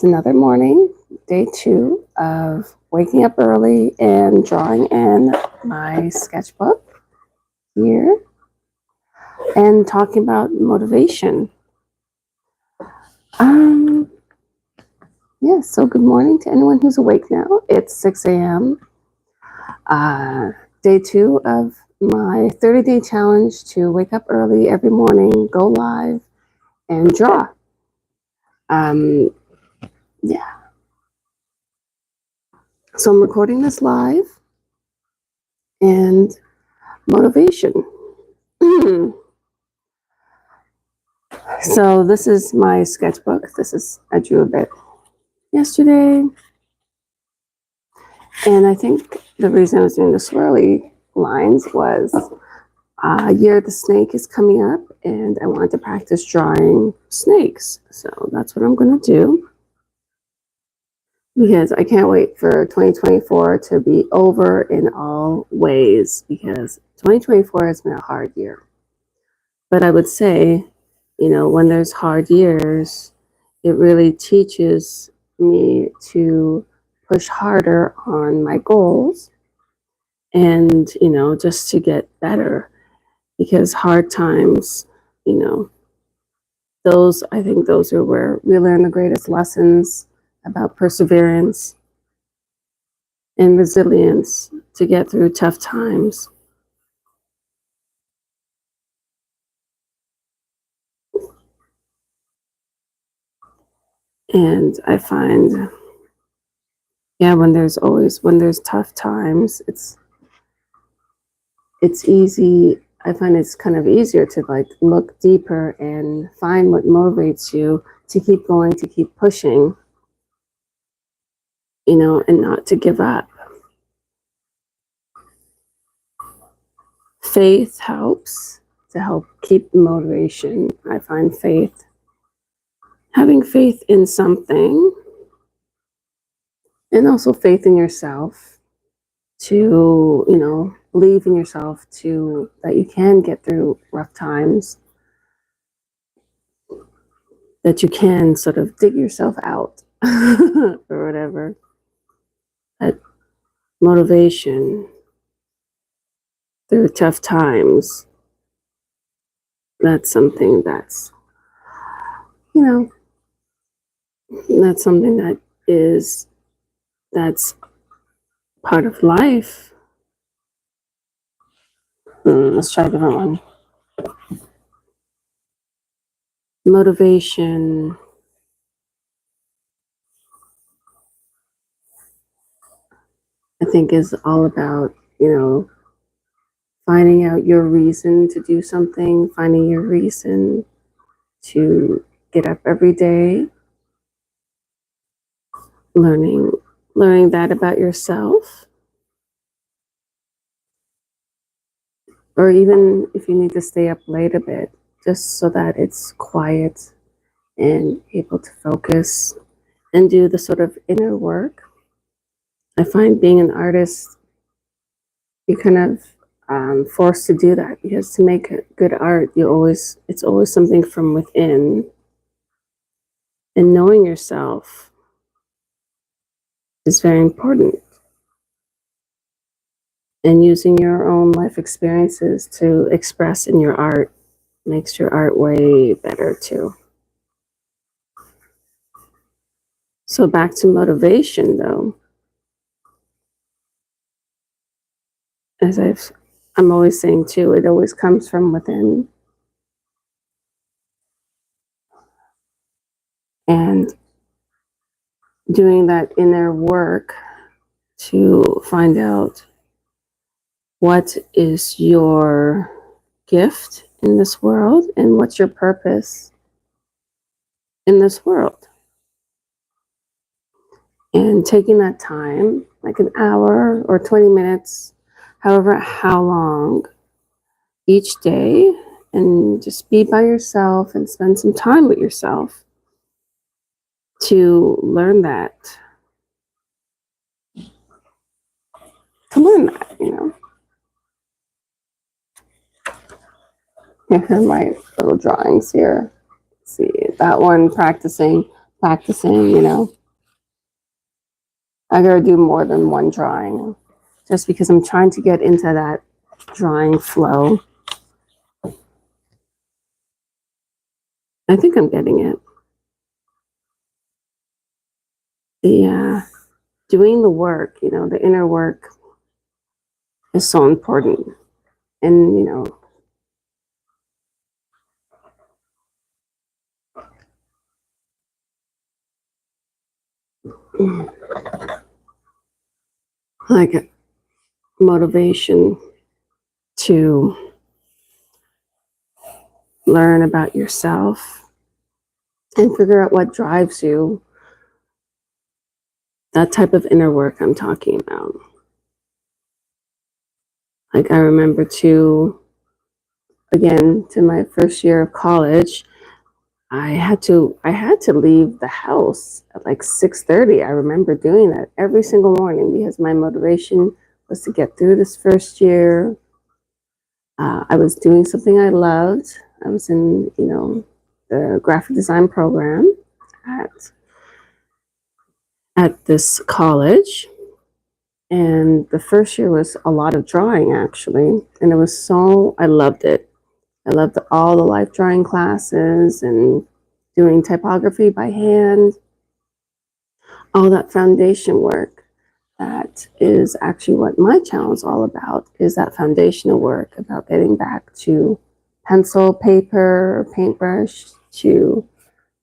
It's another morning, day 2 of waking up early and drawing in my sketchbook here and talking about motivation. So good morning to anyone who's awake now. It's 6 a.m. Day 2 of my 30-day challenge to wake up early every morning, go live, and draw. So I'm recording this live and motivation. So this is my sketchbook. I drew a bit yesterday. And I think the reason I was doing the swirly lines was Year of the Snake is coming up and I wanted to practice drawing snakes. So that's what I'm going to do. Because I can't wait for 2024 to be over in all ways, because 2024 has been a hard year. But I would say, when there's hard years, it really teaches me to push harder on my goals and, just to get better, because hard times, I think those are where we learn the greatest lessons about perseverance and resilience to get through tough times. And I find, when there's tough times, it's easy. I find it's kind of easier to look deeper and find what motivates you to keep going, to keep pushing, and not to give up. Faith helps to help keep motivation. I find having faith in something, and also faith in yourself, to, believe in yourself, that you can get through rough times, that you can sort of dig yourself out or whatever. That motivation through tough times, that's something that's that's part of life. Let's try a different one. Motivation. I think is all about, finding out your reason to do something, finding your reason to get up every day, learning that about yourself. Or even if you need to stay up late a bit, just so that it's quiet and able to focus and do the sort of inner work. I find being an artist, you kind of forced to do that, because to make good art, it's always something from within. And knowing yourself is very important. And using your own life experiences to express in your art makes your art way better too. So back to motivation, though. As I'm always saying too, it always comes from within. And doing that inner work to find out what is your gift in this world and what's your purpose in this world. And taking that time, like an hour or 20 minutes, how long each day, and just be by yourself and spend some time with yourself to learn that. Here are my little drawings here. Let's see, that one practicing practicing, you know. I gotta do more than one drawing just because I'm trying to get into that drawing flow. I think I'm getting it. The doing the work, you know, the inner work is so important. And, you know, like motivation to learn about yourself and figure out what drives you. That type of inner work I'm talking about. Like I remember again, to my first year of college, I had to leave the house at like 6:30. I remember doing that every single morning because my motivation was to get through this first year. I was doing something I loved. I was in, you know, the graphic design program at this college. And the first year was a lot of drawing actually. And I loved it. I loved all the life drawing classes and doing typography by hand, all that foundation work. That is actually what my channel is all about, is that foundational work, about getting back to pencil, paper, paintbrush, to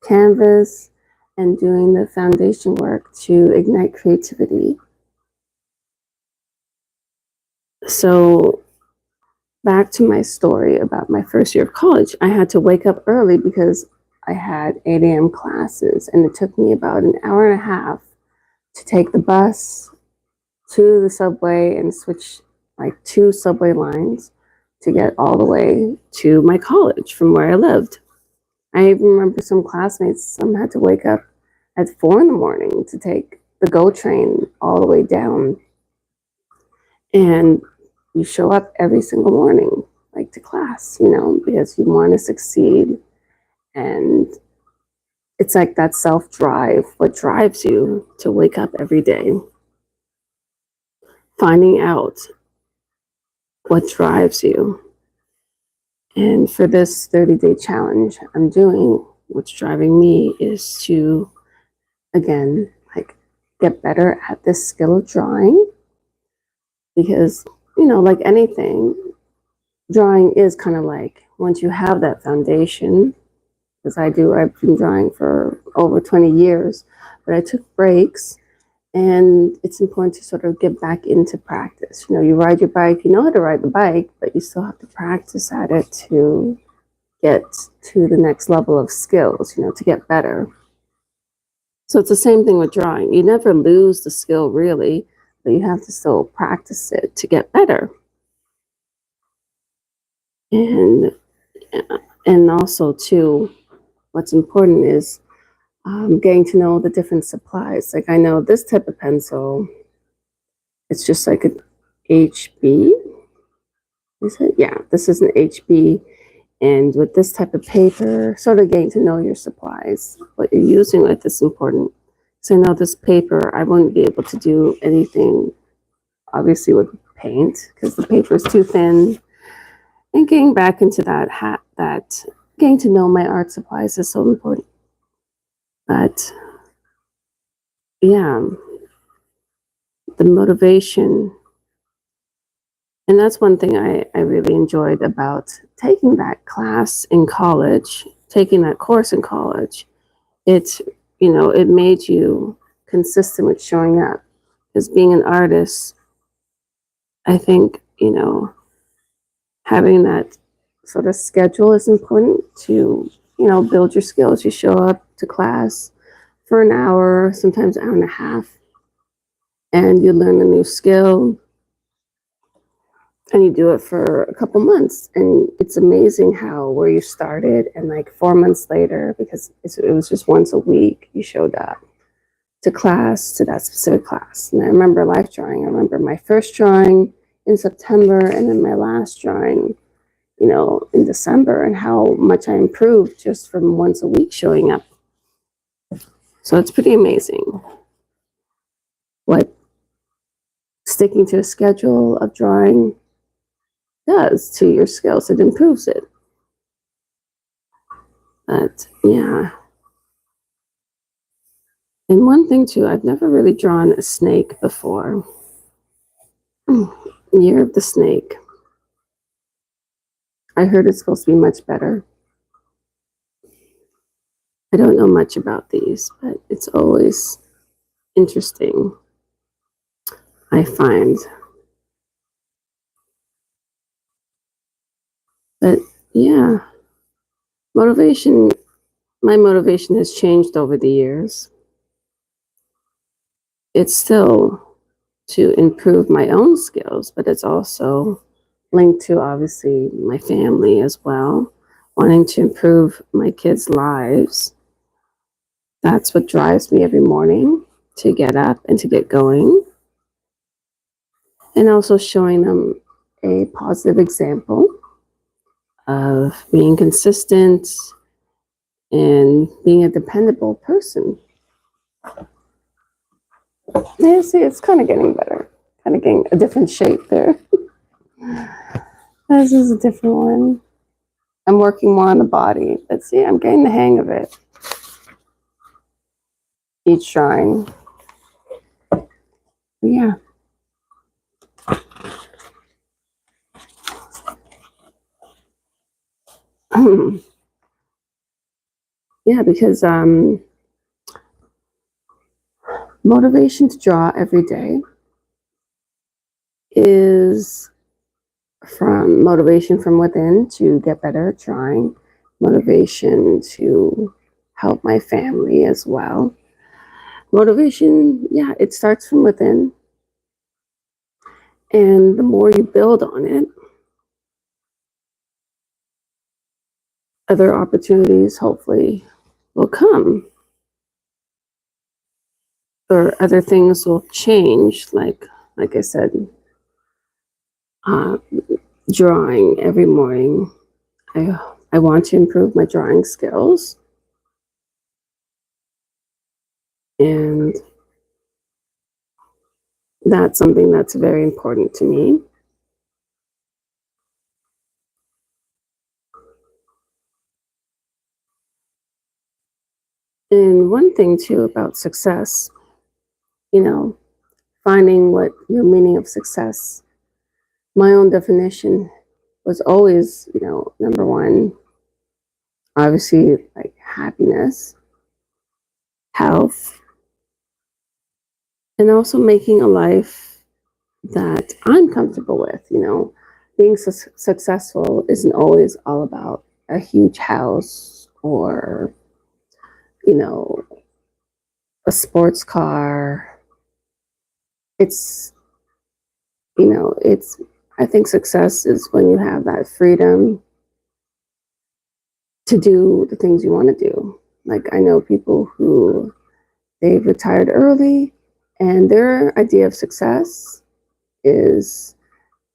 canvas, and doing the foundation work to ignite creativity. So back to my story about my first year of college, I had to wake up early because I had 8 a.m. classes, and it took me about an hour and a half to take the bus to the subway and switch like 2 subway lines to get all the way to my college from where I lived. I even remember some classmates, some had to wake up at 4 in the morning to take the GO train all the way down. And you show up every single morning, like to class, you know, because you want to succeed. And it's like that self drive, what drives you to wake up every day. Finding out what drives you. And for this 30-day challenge I'm doing, what's driving me is to, again, like get better at this skill of drawing. Because, you know, like anything, drawing is kind of like, once you have that foundation, because I've been drawing for over 20 years, but I took breaks, and it's important to sort of get back into practice. You know, you ride your bike, you know how to ride the bike, but you still have to practice at it to get to the next level of skills, you know, to get better. So it's the same thing with drawing. You never lose the skill really, but you have to still practice it to get better. And also too, what's important is getting to know the different supplies. Like I know this type of pencil, it's just like an HB. Is it? Yeah, this is an HB. And with this type of paper, sort of getting to know your supplies, what you're using with is important. So I know this paper, I wouldn't be able to do anything, obviously, with paint because the paper is too thin. And getting back into that getting to know my art supplies is so important. But yeah, the motivation. And that's one thing I really enjoyed about taking that class in college, taking that course in college. It's, you know, it made you consistent with showing up. Because being an artist, I think, you know, having that sort of schedule is important to, you know, build your skills. You show up to class for an hour, sometimes an hour and a half, and you learn a new skill, and you do it for a couple months, and it's amazing how where you started and like 4 months later, because it was just once a week, you showed up to class, to that specific class. And I remember life drawing. I remember my first drawing in September, and then my last drawing, you know, in December, and how much I improved just from once a week showing up. So it's pretty amazing what sticking to a schedule of drawing does to your skills. It improves it. But yeah. And one thing too, I've never really drawn a snake before. Year of the Snake. I heard it's supposed to be much better. I don't know much about these, but it's always interesting, I find. But yeah, motivation, my motivation has changed over the years. It's still to improve my own skills, but it's also linked to obviously my family as well, wanting to improve my kids' lives. That's what drives me every morning to get up and to get going. And also showing them a positive example of being consistent and being a dependable person. Yeah, see, it's kind of getting better, kind of getting a different shape there. This is a different one. I'm working more on the body, but see, I'm getting the hang of it. Each drawing. Yeah. Yeah, because motivation to draw every day is from motivation from within to get better at drawing, motivation to help my family as well. Motivation, yeah, it starts from within. And the more you build on it, other opportunities hopefully will come, or other things will change. Like I said, uh, drawing every morning. I want to improve my drawing skills, and that's something that's very important to me. And one thing too about success, you know, finding what your meaning of success. My own definition was always, number one, obviously like happiness, health, and also making a life that I'm comfortable with. Being successful isn't always all about a huge house or, you know, a sports car. It's, it's, I think success is when you have that freedom to do the things you want to do. Like I know people who they've retired early and their idea of success is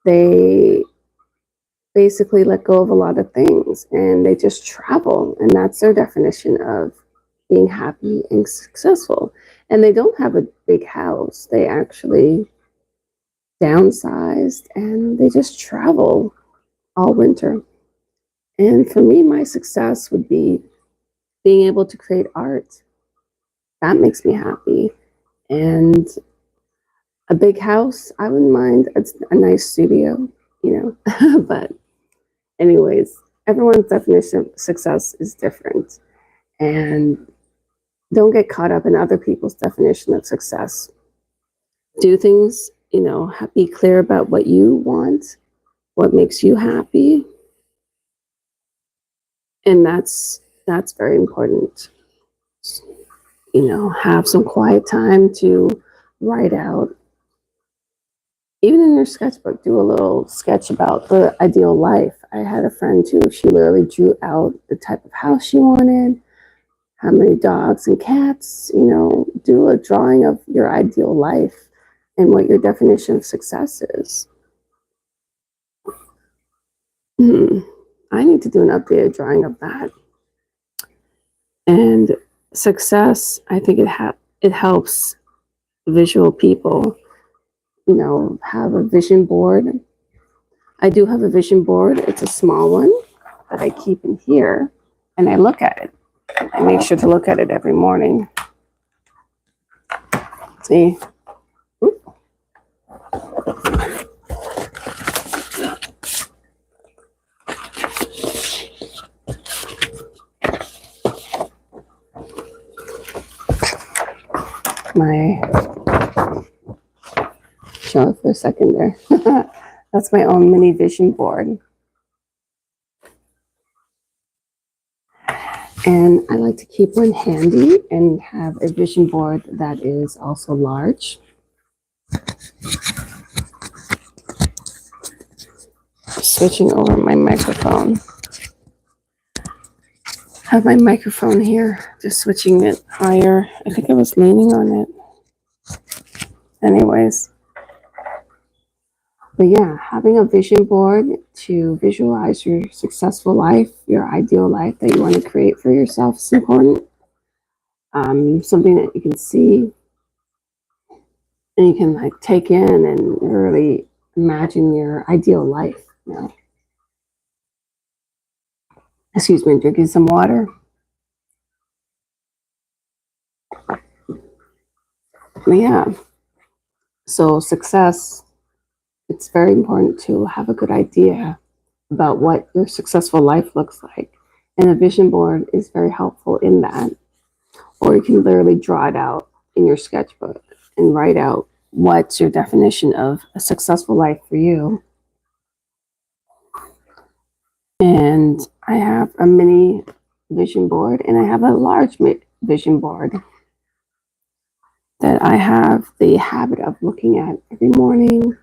they basically let go of a lot of things and they just travel, and that's their definition of being happy and successful. And they don't have a big house, they actually downsized and they just travel all winter. And for me, my success would be being able to create art. That makes me happy. And a big house, I wouldn't mind a nice studio, but anyways, everyone's definition of success is different. And don't get caught up in other people's definition of success. Do things, be clear about what you want, what makes you happy. And that's very important. Have some quiet time to write out. Even in your sketchbook, do a little sketch about the ideal life. I had a friend too, she literally drew out the type of house she wanted, how many dogs and cats, do a drawing of your ideal life and what your definition of success is. I need to do an updated drawing of that. And success, I think it helps visual people, have a vision board. I do have a vision board. It's a small one that I keep in here, and I look at it. I make sure to look at it every morning. See, my show it for a second there. That's my own mini vision board. And I like to keep one handy and have a vision board that is also large. Switching over my microphone. Have my microphone here, just switching it higher. I think I was leaning on it. Anyways. But yeah, having a vision board to visualize your successful life, your ideal life that you want to create for yourself is important. Something that you can see and you can like take in and really imagine your ideal life. Excuse me, drinking some water. But yeah, so success, it's very important to have a good idea about what your successful life looks like. And a vision board is very helpful in that. Or you can literally draw it out in your sketchbook and write out what's your definition of a successful life for you. And I have a mini vision board and I have a large vision board that I have the habit of looking at every morning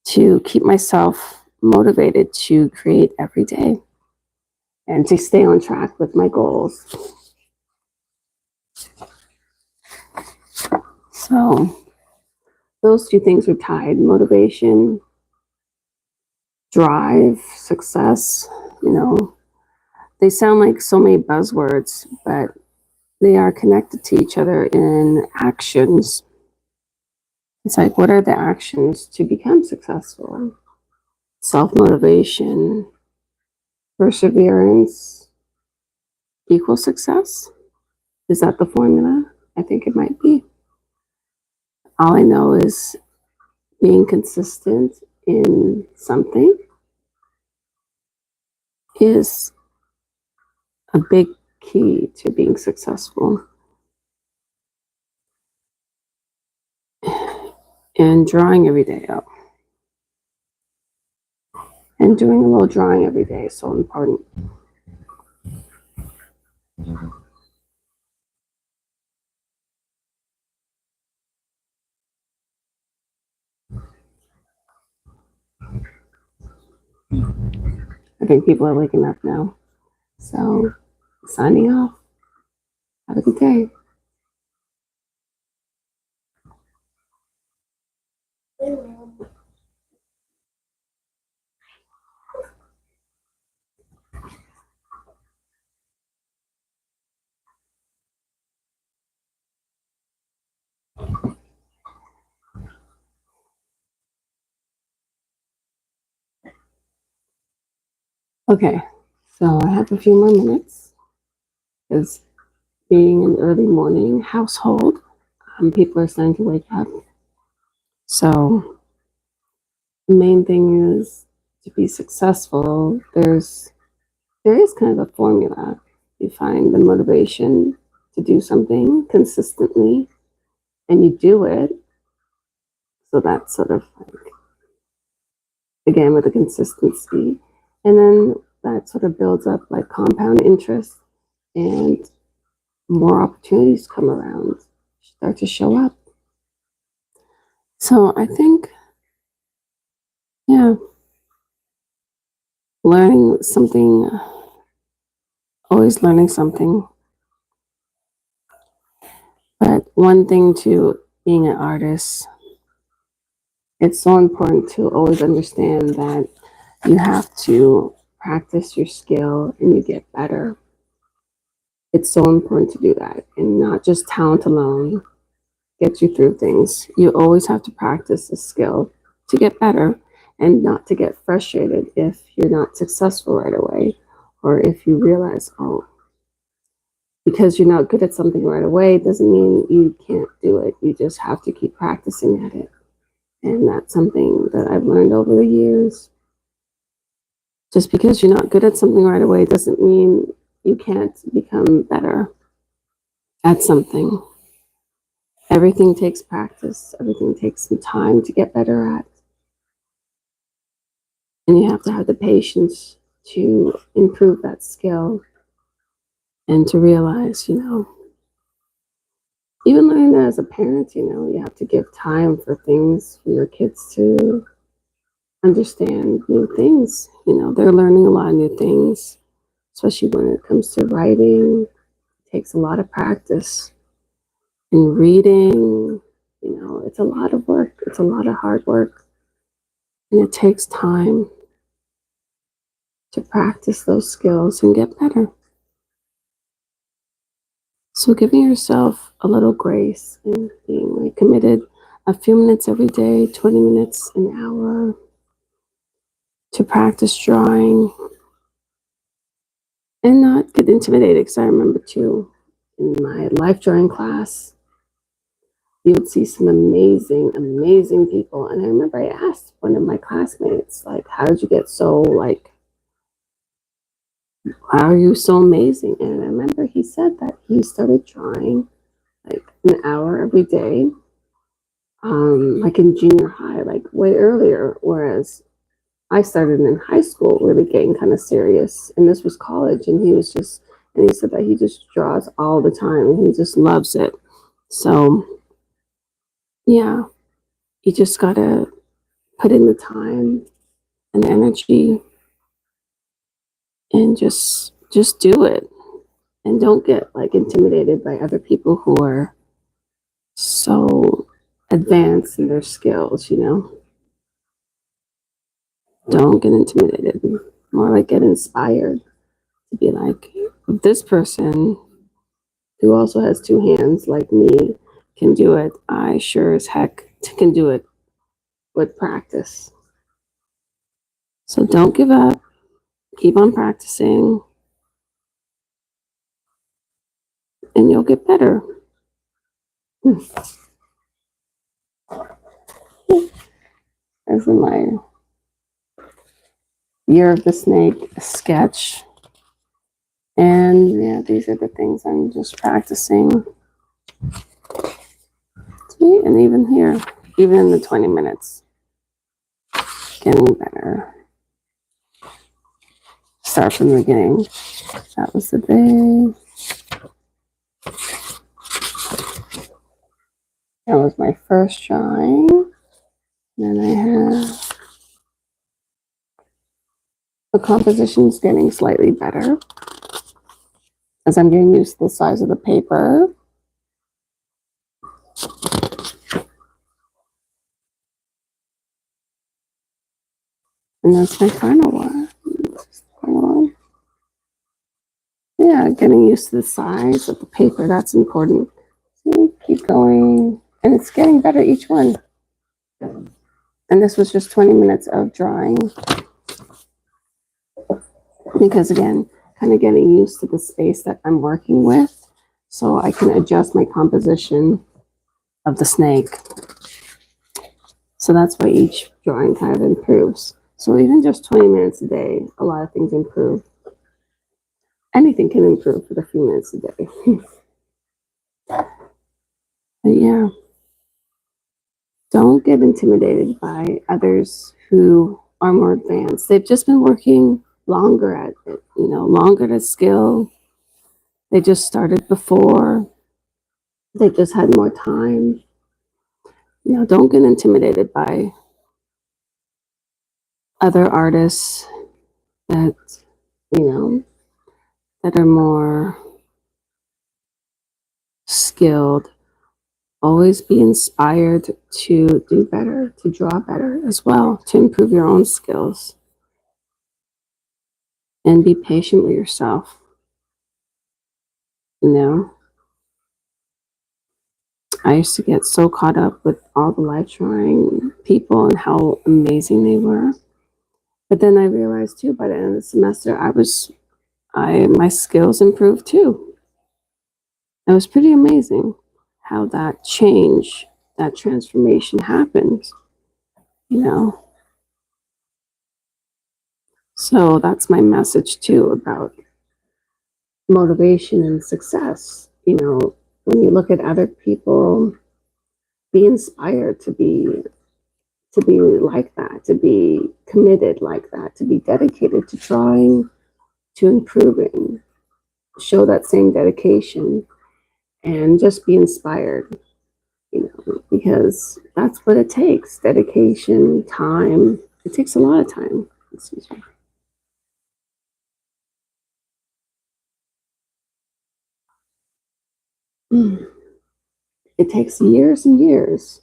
to keep myself motivated to create every day and to stay on track with my goals. So those two things are tied: motivation, drive, success. They sound like so many buzzwords, but they are connected to each other in actions. It's like, what are the actions to become successful? Self-motivation, perseverance equals success. Is that the formula? I think it might be. All I know is being consistent in something is a big key to being successful. And drawing every day up. And doing a little drawing every day is so important. I think people are waking up now. So, signing off. Have a good day. Okay, so I have a few more minutes because being an early morning household, people are starting to wake up. So the main thing is to be successful. There is kind of a formula. You find the motivation to do something consistently, and you do it. So that's sort of like, again, with the consistency, and then that sort of builds up like compound interest, and more opportunities come around, start to show up. So I think, yeah, learning something, always learning something. But one thing to being an artist, it's so important to always understand that you have to practice your skill and you get better. It's so important to do that, and not just talent alone gets you through things. You always have to practice the skill to get better, and not to get frustrated if you're not successful right away, or if you realize, oh, because you're not good at something right away doesn't mean you can't do it. You just have to keep practicing at it. And that's something that I've learned over the years. Just because you're not good at something right away doesn't mean you can't become better at something. Everything takes practice, everything takes some time to get better at. And you have to have the patience to improve that skill, and to realize, even learning that as a parent, you have to give time for things for your kids to understand new things. They're learning a lot of new things, especially when it comes to writing. It takes a lot of practice. And reading, it's a lot of work. It's a lot of hard work. And it takes time to practice those skills and get better. So giving yourself a little grace and being like committed a few minutes every day, 20 minutes, an hour to practice drawing, and not get intimidated. Because I remember too, in my life drawing class, you would see some amazing, amazing people. And I remember I asked one of my classmates, like, how did you get so, like, how are you so amazing? And I remember he said that he started drawing like an hour every day, like in junior high, like way earlier. Whereas I started in high school, really getting kind of serious. And this was college. And he said that he just draws all the time and he just loves it. So, yeah, you just got to put in the time and energy, and just do it. And don't get like intimidated by other people who are so advanced in their skills. Don't get intimidated. More like get inspired to be like, if this person who also has two hands like me can do it, I sure as heck can do it with practice. So don't give up. Keep on practicing and you'll get better. As in my Year of the Snake sketch. And yeah, these are the things I'm just practicing. See, and even here, even in the 20 minutes, getting better. Start from the beginning. That was the day. That was my first drawing. Then I have the composition's getting slightly better as I'm getting used to the size of the paper. And that's my final one. Yeah, getting used to the size of the paper, that's important. See, keep going. And it's getting better each one. And this was just 20 minutes of drawing. Because again, kind of getting used to the space that I'm working with, so I can adjust my composition of the snake. So that's why each drawing kind of improves. So even just 20 minutes a day, a lot of things improve. Anything can improve for a few minutes a day. But yeah, don't get intimidated by others who are more advanced. They've just been working longer at it, longer to skill. They just started before. They just had more time. Don't get intimidated by other artists that, that are more skilled. Always be inspired to do better, to draw better as well, to improve your own skills. And be patient with yourself. You know, I used to get so caught up with all the life drawing people and how amazing they were. But then I realized too by the end of the semester I my skills improved too. It was pretty amazing how that change, that transformation happened, you know. So that's my message too about motivation and success. You know, when you look at other people, be inspired to be like that, to be committed like that, to be dedicated to trying to improving, show that same dedication and just be inspired, you know, because that's what it takes. Dedication, time. It takes a lot of time. Excuse me. It takes years and years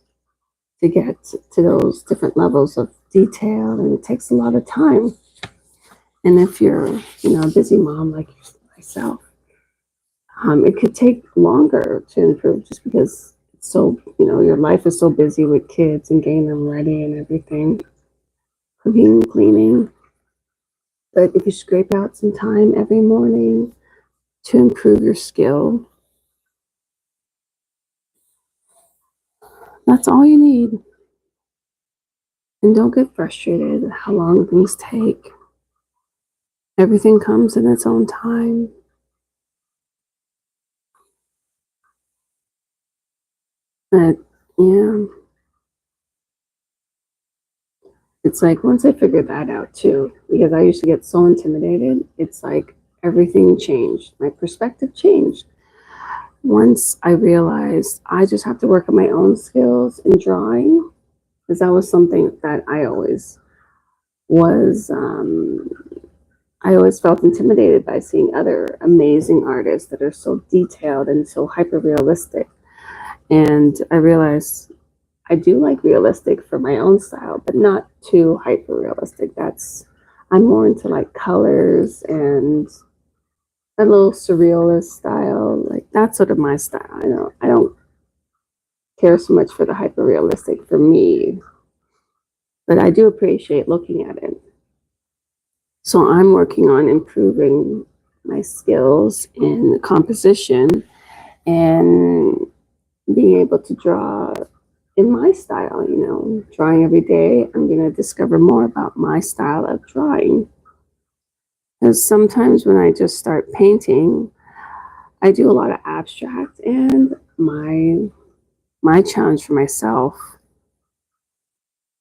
to get to those different levels of detail, and it takes a lot of time. And if you're, you know, a busy mom like myself, it could take longer to improve just because it's so, you know, your life is so busy with kids and getting them ready and everything, cooking, cleaning. But if you scrape out some time every morning to improve your skill, that's all you need. And don't get frustrated at how long things take. Everything comes in its own time. But yeah, it's like once I figured that out too, because I used to get so intimidated, it's like everything changed. My perspective changed. Once I realized I just have to work on my own skills in drawing, because that was something that was, I always felt intimidated by seeing other amazing artists that are so detailed and so hyper realistic. And I realized I do like realistic for my own style, but not too hyper realistic. I'm more into like colors and a little surrealist style. Like that's sort of my style. I don't care so much for the hyper realistic for me, but I do appreciate looking at it. So I'm working on improving my skills in composition and being able to draw in my style, you know, drawing every day. I'm going to discover more about my style of drawing. Because sometimes when I just start painting, I do a lot of abstract, and my challenge for myself,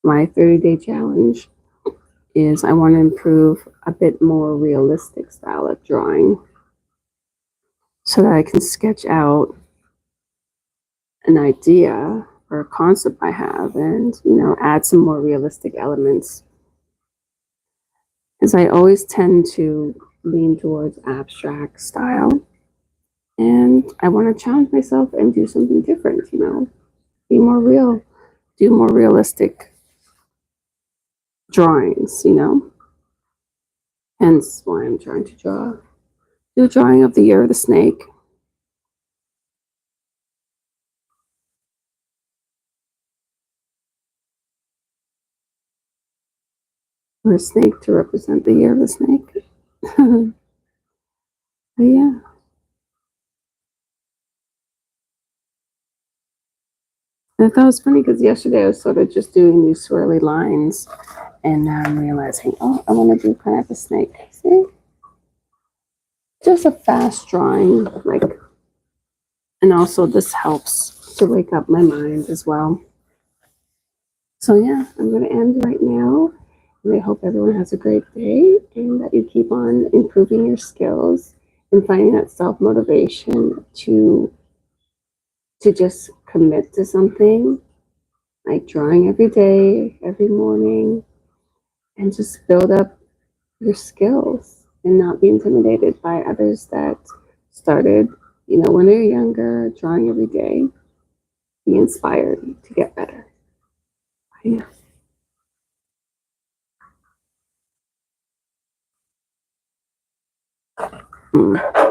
my 30-day challenge, is I want to improve a bit more realistic style of drawing so that I can sketch out an idea or a concept I have and, you know, add some more realistic elements. Because I always tend to lean towards abstract style. And I want to challenge myself and do something different, you know, be more real, do more realistic drawings, you know. Hence why I'm trying to do a drawing of the year of the snake. Or a snake to represent the year of the snake. But yeah, and I thought it was funny because yesterday I was sort of just doing these swirly lines, and now I'm realizing, oh, I want to do kind of a snake. See, just a fast drawing, like, and also this helps to wake up my mind as well. So yeah, I'm going to end right now. And I hope everyone has a great day and that you keep on improving your skills and finding that self motivation to just commit to something like drawing every day, every morning, and just build up your skills and not be intimidated by others that started, you know, when they're younger, drawing every day. Be inspired to get better. Yeah. Mm.